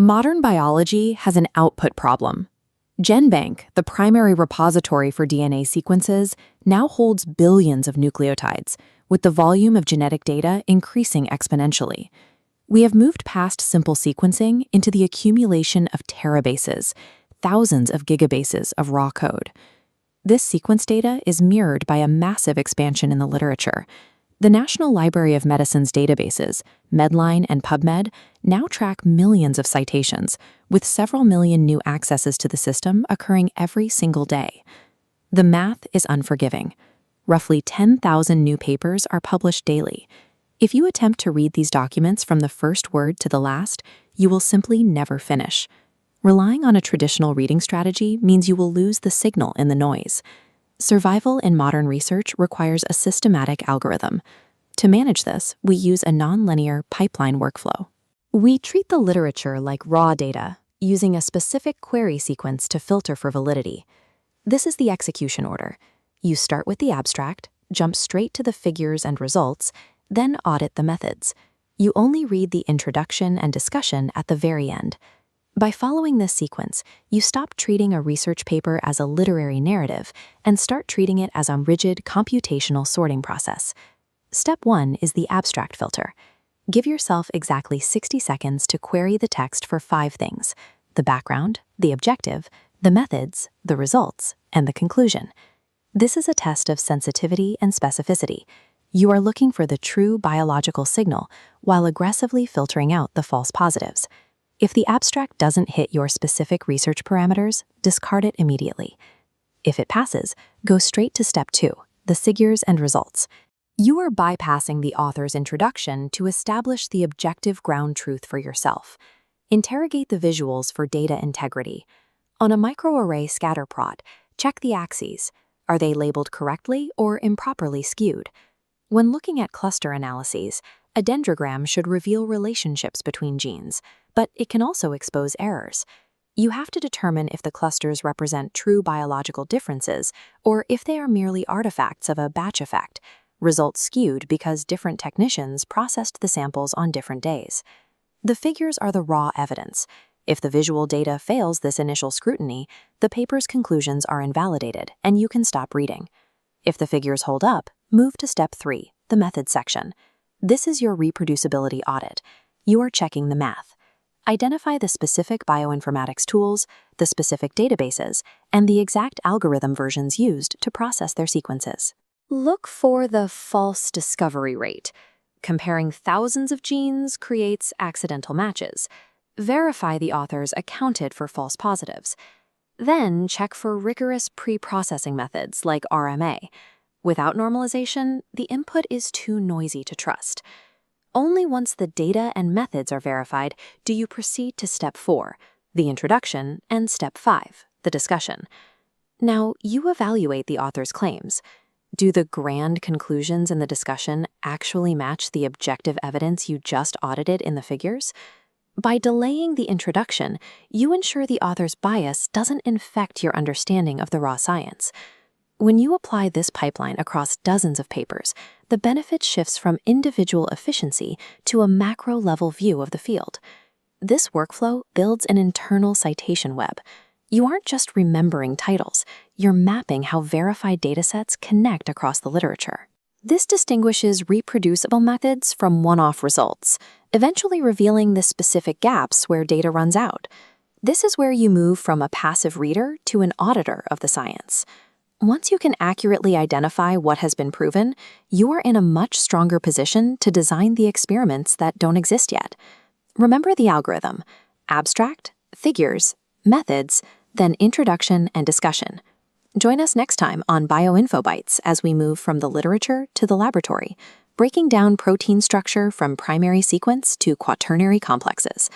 Modern biology has an output problem. GenBank, the primary repository for DNA sequences, now holds billions of nucleotides, with the volume of genetic data increasing exponentially. We have moved past simple sequencing into the accumulation of terabases, thousands of gigabases of raw code. This sequence data is mirrored by a massive expansion in the literature. The National Library of Medicine's databases, Medline and PubMed, now track millions of citations, with several million new accesses to the system occurring every single day. The math is unforgiving. Roughly 10,000 new papers are published daily. If you attempt to read these documents from the first word to the last, you will simply never finish. Relying on a traditional reading strategy means you will lose the signal in the noise. Survival in modern research requires a systematic algorithm. To manage this, we use a nonlinear pipeline workflow. We treat the literature like raw data, using a specific query sequence to filter for validity. This is the execution order. You start with the abstract, jump straight to the figures and results, then audit the methods. You only read the introduction and discussion at the very end. By following this sequence, you stop treating a research paper as a literary narrative and start treating it as a rigid computational sorting process. Step 1 is the abstract filter. Give yourself exactly 60 seconds to query the text for 5 things: the background, the objective, the methods, the results, and the conclusion. This is a test of sensitivity and specificity. You are looking for the true biological signal while aggressively filtering out the false positives. If the abstract doesn't hit your specific research parameters, discard it immediately. If it passes, go straight to step 2, the figures and results. You are bypassing the author's introduction to establish the objective ground truth for yourself. Interrogate the visuals for data integrity. On a microarray scatter plot, check the axes. Are they labeled correctly or improperly skewed? When looking at cluster analyses, a dendrogram should reveal relationships between genes, but it can also expose errors. You have to determine if the clusters represent true biological differences or if they are merely artifacts of a batch effect, results skewed because different technicians processed the samples on different days. The figures are the raw evidence. If the visual data fails this initial scrutiny, the paper's conclusions are invalidated and you can stop reading. If the figures hold up, move to step 3, the methods section. This is your reproducibility audit. You are checking the math. Identify the specific bioinformatics tools, the specific databases, and the exact algorithm versions used to process their sequences. Look for the false discovery rate. Comparing thousands of genes creates accidental matches. Verify the authors accounted for false positives. Then check for rigorous pre-processing methods like RMA. Without normalization, the input is too noisy to trust. Only once the data and methods are verified do you proceed to step 4, the introduction, and step 5, the discussion. Now, you evaluate the author's claims. Do the grand conclusions in the discussion actually match the objective evidence you just audited in the figures? By delaying the introduction, you ensure the author's bias doesn't infect your understanding of the raw science. When you apply this pipeline across dozens of papers, the benefit shifts from individual efficiency to a macro-level view of the field. This workflow builds an internal citation web. You aren't just remembering titles, you're mapping how verified datasets connect across the literature. This distinguishes reproducible methods from one-off results, eventually revealing the specific gaps where data runs out. This is where you move from a passive reader to an auditor of the science. Once you can accurately identify what has been proven, you are in a much stronger position to design the experiments that don't exist yet. Remember the algorithm: abstract, figures, methods, then introduction and discussion. Join us next time on Bioinfobites as we move from the literature to the laboratory, breaking down protein structure from primary sequence to quaternary complexes.